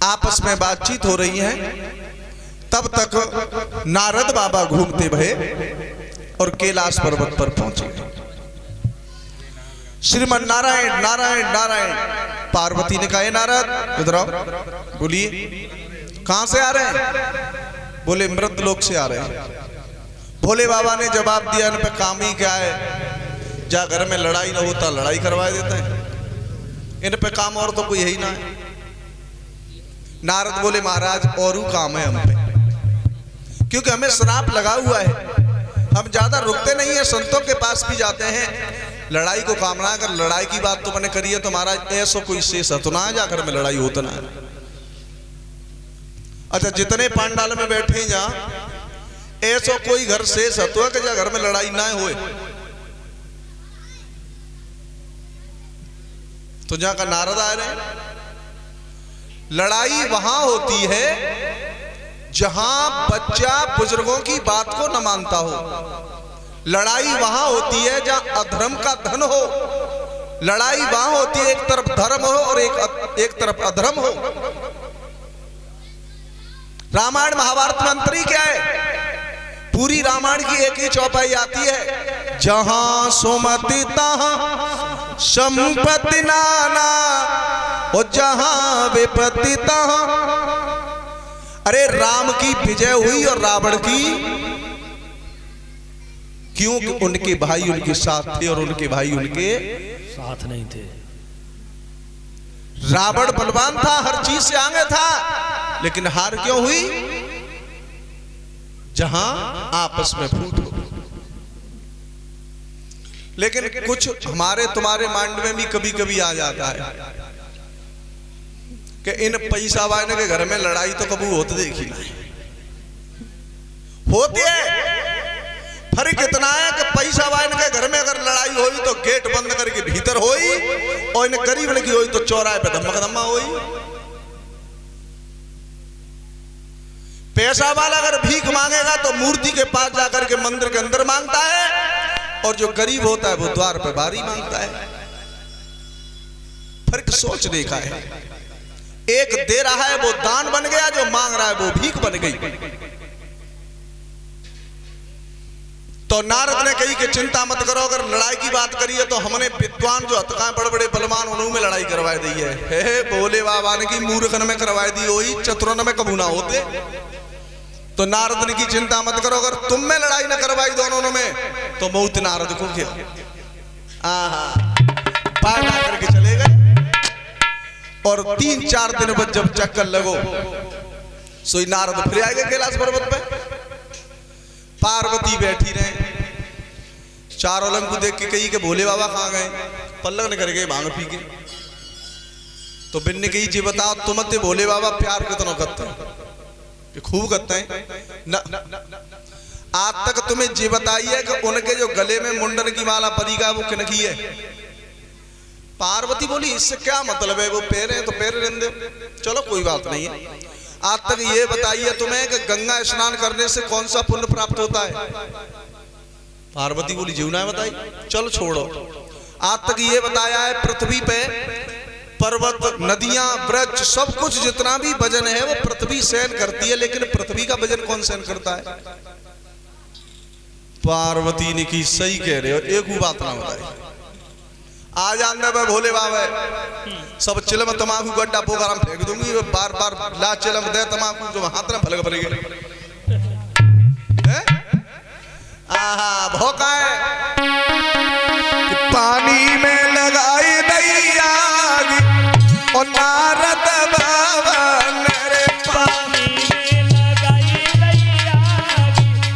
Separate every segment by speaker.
Speaker 1: आपस में बातचीत हो रही है, तब तक नारद बाबा घूमते भये और कैलाश पर्वत पर पहुंचे। श्रीमन नारायण नारायण नारायण। पार्वती ने कहा, नारद इधर आओ, बोलिए कहां से आ रहे हैं? बोले मृत लोक से आ रहे हैं। भोले बाबा ने जवाब दिया, इन पे काम ही क्या है, जा घर में लड़ाई ना होता लड़ाई करवा देते हैं, इन पे काम और तो कोई है ही ना है। नारद बोले, महाराज और काम है हम पे, क्योंकि हमें श्राप लगा हुआ है, हम ज्यादा रुकते नहीं है, संतों के पास भी जाते हैं, लड़ाई को कामना। अगर लड़ाई की बात तो मैंने करी है तो महाराज ऐसा कोई शेष है तो ना जाकर में लड़ाई होता ना। अच्छा, जितने पांडाल में बैठे जा ऐसा कोई घर शेष है तो कि जा घर में लड़ाई ना होए, तो जहां का नारद आ रहे हैं। लड़ाई वहां होती है जहां बच्चा बुजुर्गों की बात को न मानता हो। लड़ाई वहां होती है जहां अधर्म का धन हो। लड़ाई वहां होती है एक तरफ धर्म हो और एक तरफ अधर्म हो। रामायण महाभारत में अंतर ही क्या है? पूरी रामायण की एक ही चौपाई आती है, जहां सुमति तहां संपत्ति नाना और जहां विपत्ति तहां। अरे राम की विजय हुई और रावण की, क्योंकि उनके भाई उनके साथ थे और उनके भाई उनके
Speaker 2: साथ नहीं थे।
Speaker 1: रावण बलवान था, हर चीज से आगे था, लेकिन हार क्यों हुई? जहां आपस में फूट हो। लेकिन कुछ हमारे तुम्हारे माइंड में भी कभी कभी आ जाता है कि इन पैसा वाले के घर में लड़ाई तो कभी होते देखी ना, होती है। फर्क इतना है कि पैसा वाले के घर में अगर लड़ाई हुई तो गेट बंद करके भीतर हुई, और इन गरीब की हुई तो चौराहे पे धम्मा धम्मा हुई। पैसा वाला अगर भीख मांगेगा तो मूर्ति के पास जाकर के मंदिर के अंदर मांगता है, और जो गरीब होता है वो द्वार पे बारी मांगता है। फर्क सोच देखा है, एक दे रहा है वो दान बन गया, जो मांग रहा है वो भीख बन गई। तो नारद ने कही कि चिंता मत करो, अगर लड़ाई की बात करी है तो हमने विद्वान जो हतका बड़े बड़े बलवान उन्होंने में लड़ाई करवाई दी है। हे भोले बाबा ने की मूर्खन में करवाई दी, वही चतुरन में कबू ना होते। तो नारद ने की चिंता मत करो, अगर तुम में लड़ाई ना करवाई दोनों में तो मौत नारद को क्या। पार ला करके चले गए, और 3-4 दिन बाद जब चक्कर लगो सोई नारद फिर आए गए कैलाश पर्वत पे। पार्वती बैठी रहे, चारों लंग को देख के कही कि भोले बाबा कहां गए? पल्लव ने कर गए भांग पी के। तो बिन ने कही, जी बताओ तुम ते भोले बाबा प्यार कितना करते हैं? खूब करते हैं ना। आज तक तुम्हें जी बताइए कि उनके जो गले में मुंडन की माला परी का वो किनकी है? पार्वती बोली, इससे क्या मतलब है, वो पैर है तो पैर रहने दो, चलो कोई बात नहीं है। आज तक ये बताइए तुम्हें कि गंगा स्नान करने से कौन सा पुण्य प्राप्त होता है? पार्वती बोली, जीवना है बताई, चलो छोड़ो। आज तक ये बताया है पृथ्वी पे पर्वत नदियां वृक्ष सब कुछ जितना भी वजन है वो पृथ्वी सहन करती है, लेकिन पृथ्वी का वजन कौन सहन करता है? पार्वती ने की सही कह रहे हो, एक बात ना बताई। आ जाने में भोले बाबा सब चिलम तमाकू गड्ढा पोखर हम फेंक दूंगी, बार बार ला चिलम दे तमाकू जो हाथ में फलक पड़ेगी। भौका है पानी में लगाई दैया और नारद बाबा मेरे
Speaker 2: पानी में लगाई दैया,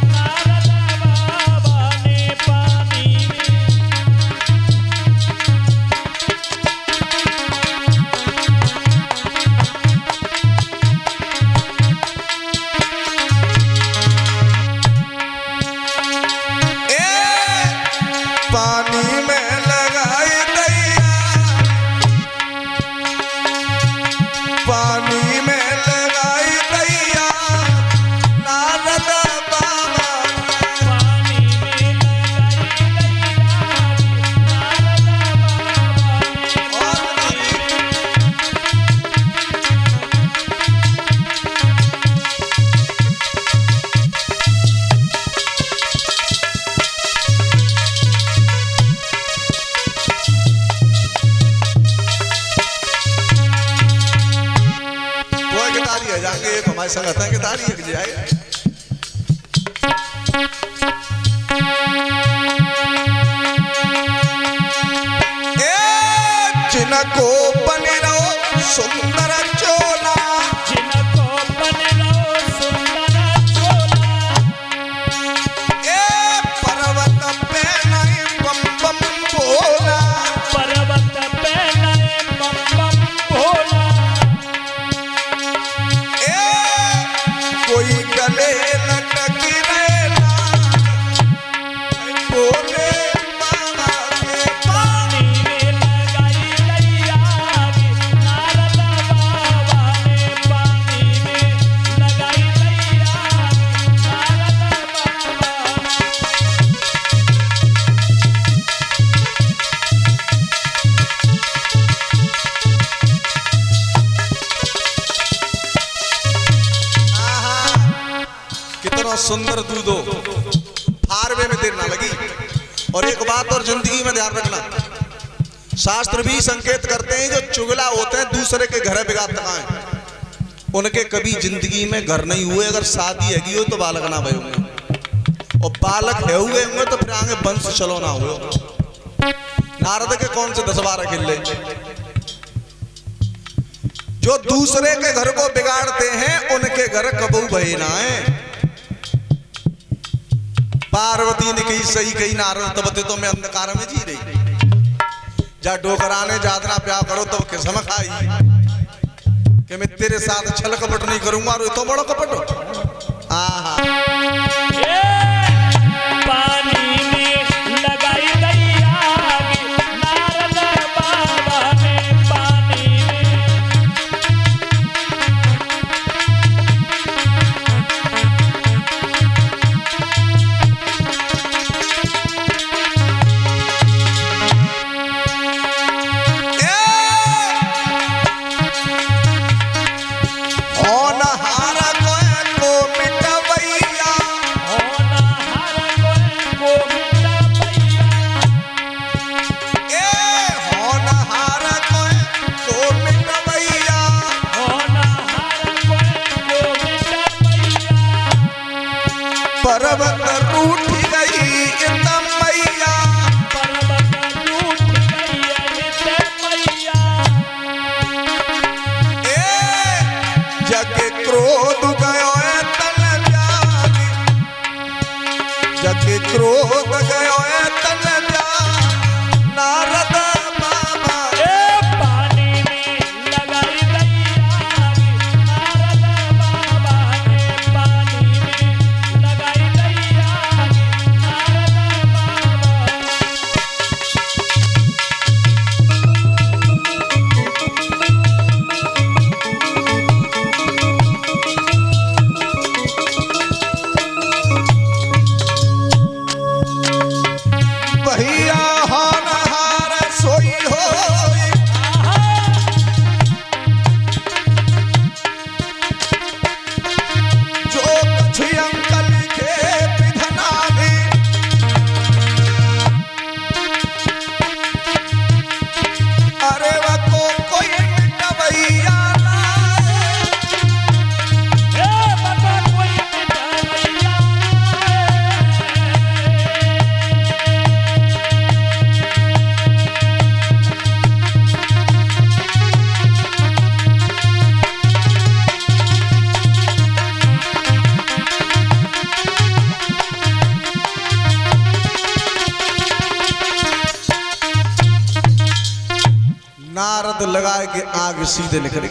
Speaker 2: नारद बाबा ने पानी
Speaker 1: पानी तारी है जाएंगे एक हमारे संगत है के तारी एक जाए जिनको बने रहो सुंदर चोला
Speaker 2: जिनको बने रहो सुंदर चोला
Speaker 1: पर्वत पे नहीं बम बम बोला
Speaker 2: पर्वत पे नए बम बम भोला
Speaker 1: कोई गले लटक रहेला बोले बाबा के
Speaker 2: पानी में लगाई गई आग नारद बाबा ने पानी में लगाई गई आग नारद बाबा
Speaker 1: कितना सुंदर दूधो फारवे में देर ना लगी। और एक बात और जिंदगी में ध्यान रखना, शास्त्र भी संकेत करते हैं जो चुगला होते हैं दूसरे के घर बिगाड़ता है उनके कभी जिंदगी में घर नहीं हुए। अगर शादी हैगी हो तो बालक ना भय होंगे और बालक है हुए होंगे तो फिर आगे वंश चलो ना हुए। नारद के कौन से 10-12 किले जो दूसरे के घर को बिगाड़ते हैं उनके घर कबू भय ना है। पार्वती ने कही सही कही नारद तब तो मैं अंधकार में जी रही जा डोकराने जादना प्यार करो तो किस्म खाई कि मैं तेरे साथ छल कपट नहीं करूंगा और तो बड़ा कपट हो। आहा
Speaker 2: पानी में लगाई गई आग नारद बाबा ने पानी में
Speaker 1: होनहारा को मिटवैया
Speaker 2: होना हर कोई को मिटा पैया
Speaker 1: होनहारा को मिटवैया
Speaker 2: होना हर कोई को मिटा पैया
Speaker 1: पर्वत रूठ गई मैया
Speaker 2: पर्वत रूठ गई नित्य मैया
Speaker 1: जग क्रोध गयो तन जागी जग क्रोध गयो तन जागी नारद बाबा
Speaker 2: पानी में लगाई गई आग नारद बाबा ने पानी में लगाई गई आग नारद बाबा
Speaker 1: भैया होनहार सोई हो जो कछु अंकल के विधना में अरे वो कोई मिटवैया ना
Speaker 2: बता कोई मिटाइया
Speaker 1: नारद लगाए के आग सीधे निकल